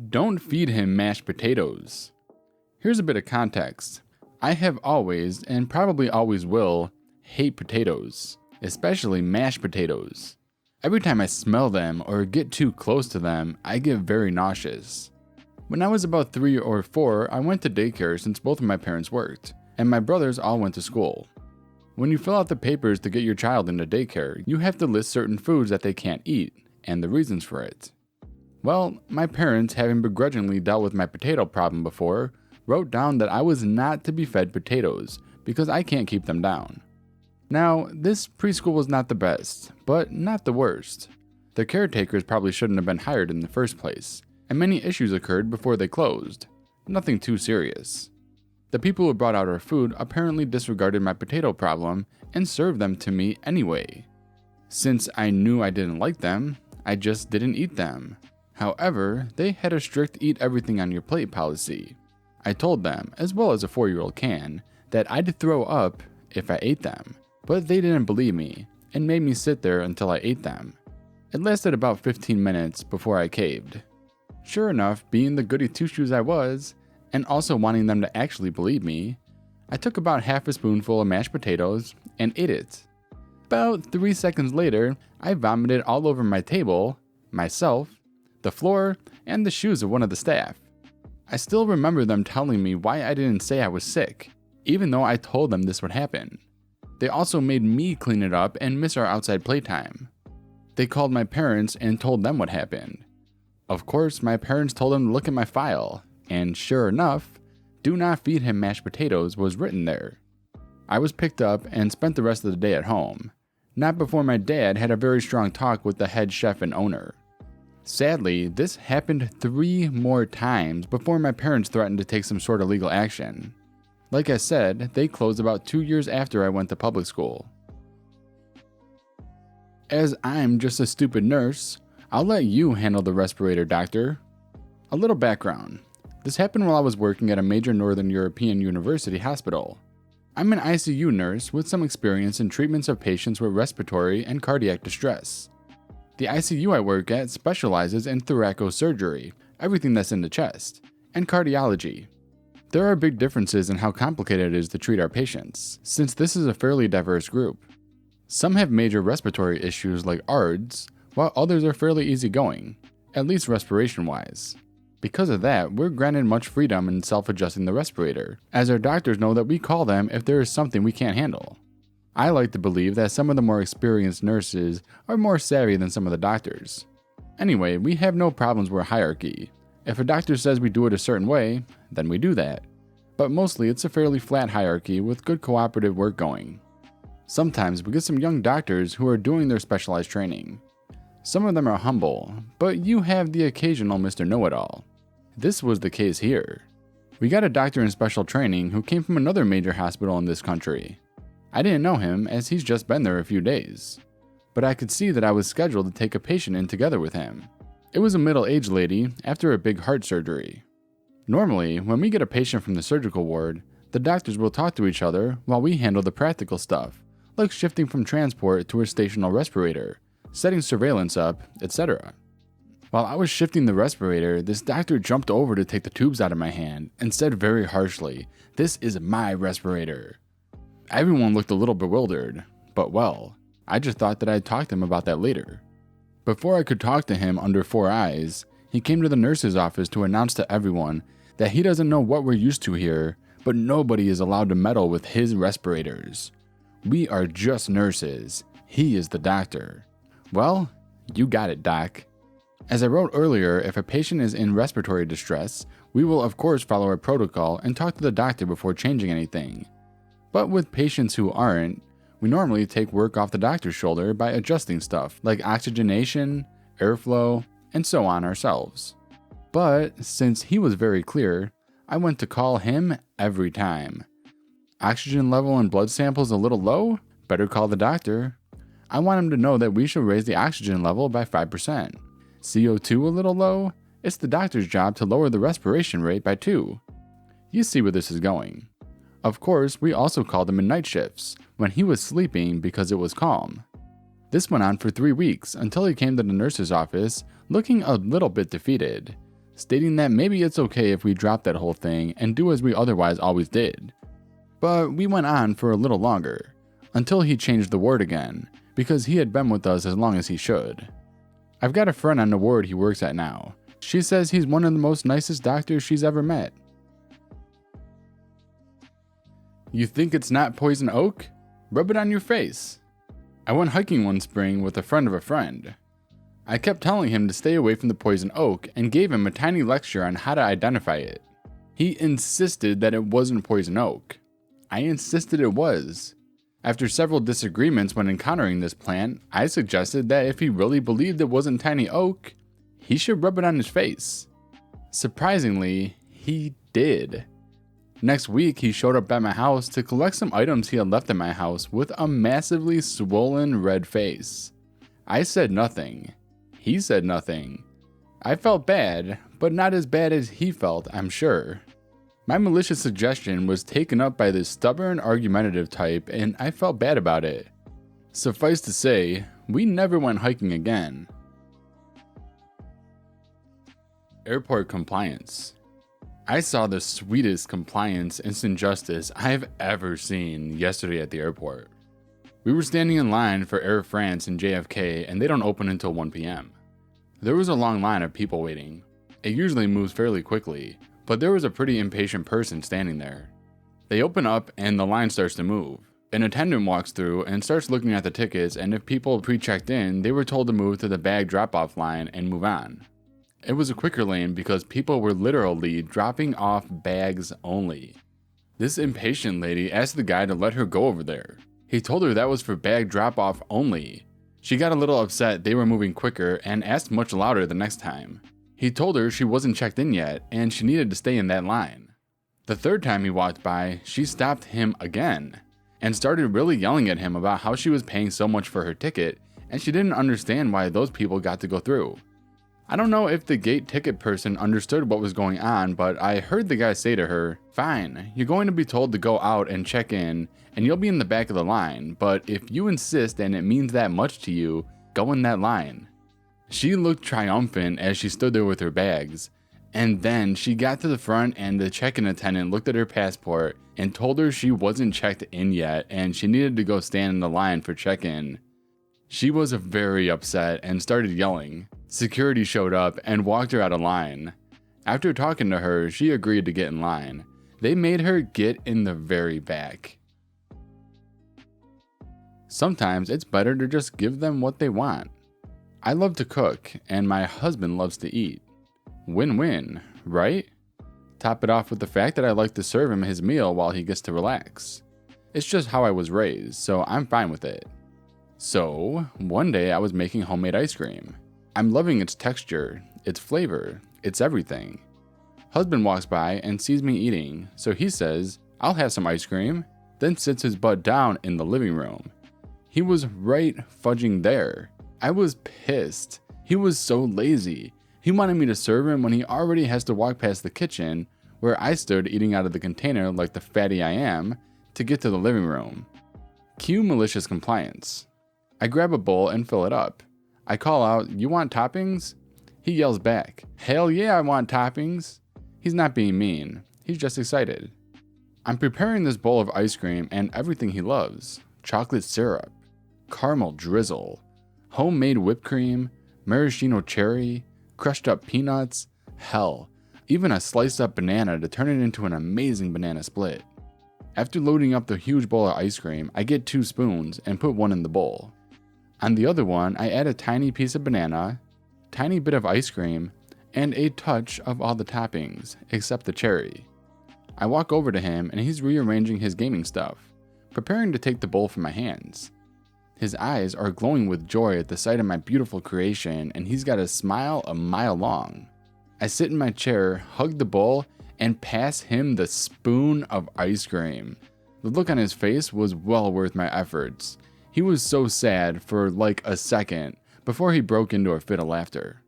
Don't feed him mashed potatoes. Here's a bit of context. I have always, and probably always will, hate potatoes, especially mashed potatoes. Every time I smell them or get too close to them, I get very nauseous. When I was about 3 or 4, I went to daycare since both of my parents worked, and my brothers all went to school. When you fill out the papers to get your child into daycare, you have to list certain foods that they can't eat, and the reasons for it. Well, my parents, having begrudgingly dealt with my potato problem before, wrote down that I was not to be fed potatoes because I can't keep them down. Now, this preschool was not the best, but not the worst. The caretakers probably shouldn't have been hired in the first place, and many issues occurred before they closed. Nothing too serious. The people who brought out our food apparently disregarded my potato problem and served them to me anyway. Since I knew I didn't like them, I just didn't eat them. However, they had a strict eat everything on your plate policy. I told them, as well as a 4-year-old can, that I'd throw up if I ate them, but they didn't believe me and made me sit there until I ate them. It lasted about 15 minutes before I caved. Sure enough, being the goody two-shoes I was, and also wanting them to actually believe me, I took about half a spoonful of mashed potatoes and ate it. About 3 seconds later, I vomited all over my table, myself, the floor, and the shoes of one of the staff. I still remember them telling me why I didn't say I was sick, even though I told them this would happen. They also made me clean it up and miss our outside playtime. They called my parents and told them what happened. Of course, my parents told them to look at my file, and sure enough, "Do not feed him mashed potatoes" was written there. I was picked up and spent the rest of the day at home, not before my dad had a very strong talk with the head chef and owner. Sadly, this happened 3 more times before my parents threatened to take some sort of legal action. Like I said, they closed about 2 years after I went to public school. As I'm just a stupid nurse, I'll let you handle the respirator, doctor. A little background. This happened while I was working at a major Northern European university hospital. I'm an ICU nurse with some experience in treatments of patients with respiratory and cardiac distress. The ICU I work at specializes in thoracosurgery, everything that's in the chest, and cardiology. There are big differences in how complicated it is to treat our patients, since this is a fairly diverse group. Some have major respiratory issues like ARDS, while others are fairly easygoing, at least respiration-wise. Because of that, we're granted much freedom in self-adjusting the respirator, as our doctors know that we call them if there is something we can't handle. I like to believe that some of the more experienced nurses are more savvy than some of the doctors. Anyway, we have no problems with hierarchy. If a doctor says we do it a certain way, then we do that. But mostly it's a fairly flat hierarchy with good cooperative work going. Sometimes we get some young doctors who are doing their specialized training. Some of them are humble, but you have the occasional Mr. Know-It-All. This was the case here. We got a doctor in special training who came from another major hospital in this country. I didn't know him as he's just been there a few days, but I could see that I was scheduled to take a patient in together with him. It was a middle-aged lady after a big heart surgery. Normally, when we get a patient from the surgical ward, the doctors will talk to each other while we handle the practical stuff, like shifting from transport to a stational respirator, setting surveillance up, etc. While I was shifting the respirator, this doctor jumped over to take the tubes out of my hand and said very harshly, "This is my respirator." Everyone looked a little bewildered, but well, I just thought that I'd talk to him about that later. Before I could talk to him under 4 eyes, he came to the nurse's office to announce to everyone that he doesn't know what we're used to here, but nobody is allowed to meddle with his respirators. We are just nurses. He is the doctor. Well, you got it, doc. As I wrote earlier, if a patient is in respiratory distress, we will of course follow a protocol and talk to the doctor before changing anything. But with patients who aren't, we normally take work off the doctor's shoulder by adjusting stuff like oxygenation, airflow, and so on ourselves. But since he was very clear, I went to call him every time. Oxygen level and blood samples a little low? Better call the doctor. I want him to know that we should raise the oxygen level by 5%. CO2 a little low? It's the doctor's job to lower the respiration rate by 2. You see where this is going. Of course, we also called him in night shifts, when he was sleeping because it was calm. This went on for 3 weeks until he came to the nurse's office looking a little bit defeated. stating that maybe it's okay if we drop that whole thing and do as we otherwise always did. But we went on for a little longer, until he changed the ward again, because he had been with us as long as he should. I've got a friend on the ward he works at now. She says he's one of the most nicest doctors she's ever met. You think it's not poison oak? Rub it on your face. I went hiking one spring with a friend of a friend. I kept telling him to stay away from the poison oak and gave him a tiny lecture on how to identify it. He insisted that it wasn't poison oak. I insisted it was. After several disagreements when encountering this plant, I suggested that if he really believed it wasn't tiny oak, he should rub it on his face. Surprisingly, he did. Next week, he showed up at my house to collect some items he had left at my house with a massively swollen red face. I said nothing. He said nothing. I felt bad, but not as bad as he felt, I'm sure. My malicious suggestion was taken up by this stubborn, argumentative type, and I felt bad about it. Suffice to say, we never went hiking again. Airport compliance. I saw the sweetest compliance instant justice I've ever seen yesterday at the airport. We were standing in line for Air France and JFK, and they don't open until 1 p.m. There was a long line of people waiting. It usually moves fairly quickly, but there was a pretty impatient person standing there. They open up and the line starts to move. An attendant walks through and starts looking at the tickets, and if people pre-checked in, they were told to move to the bag drop-off line and move on. It was a quicker lane because people were literally dropping off bags only. This impatient lady asked the guy to let her go over there. He told her that was for bag drop-off only. She got a little upset they were moving quicker and asked much louder the next time. He told her she wasn't checked in yet and she needed to stay in that line. The third time he walked by, she stopped him again and started really yelling at him about how she was paying so much for her ticket and she didn't understand why those people got to go through. I don't know if the gate ticket person understood what was going on, but I heard the guy say to her, "Fine, you're going to be told to go out and check in, and you'll be in the back of the line, but if you insist and it means that much to you, go in that line." She looked triumphant as she stood there with her bags, and then she got to the front and the check-in attendant looked at her passport and told her she wasn't checked in yet and she needed to go stand in the line for check-in. She was very upset and started yelling. Security showed up and walked her out of line. After talking to her, she agreed to get in line. They made her get in the very back. Sometimes it's better to just give them what they want. I love to cook, and my husband loves to eat. Win-win, right? Top it off with the fact that I like to serve him his meal while he gets to relax. It's just how I was raised, so I'm fine with it. So, one day I was making homemade ice cream. I'm loving its texture, its flavor, its everything. Husband walks by and sees me eating, so he says, "I'll have some ice cream," then sits his butt down in the living room. He was right fudging there. I was pissed. He was so lazy. He wanted me to serve him when he already has to walk past the kitchen, where I stood eating out of the container like the fatty I am, to get to the living room. Cue malicious compliance. I grab a bowl and fill it up. I call out, "You want toppings?" He yells back, "Hell yeah, I want toppings." He's not being mean. He's just excited. I'm preparing this bowl of ice cream and everything he loves. Chocolate syrup, caramel drizzle, homemade whipped cream, maraschino cherry, crushed up peanuts, hell, even a sliced up banana to turn it into an amazing banana split. After loading up the huge bowl of ice cream, I get 2 spoons and put one in the bowl. On the other one, I add a tiny piece of banana, tiny bit of ice cream, and a touch of all the toppings, except the cherry. I walk over to him and he's rearranging his gaming stuff, preparing to take the bowl from my hands. His eyes are glowing with joy at the sight of my beautiful creation and he's got a smile a mile long. I sit in my chair, hug the bowl, and pass him the spoon of ice cream. The look on his face was well worth my efforts. He was so sad for like a second before he broke into a fit of laughter.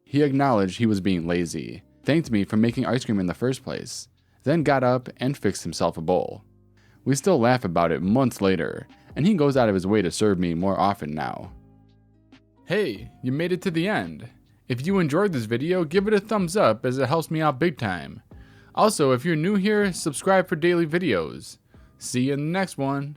He acknowledged he was being lazy, thanked me for making ice cream in the first place, then got up and fixed himself a bowl. We still laugh about it months later, and he goes out of his way to serve me more often now. Hey, you made it to the end. If you enjoyed this video, give it a thumbs up as it helps me out big time. Also, if you're new here, subscribe for daily videos. See you in the next one.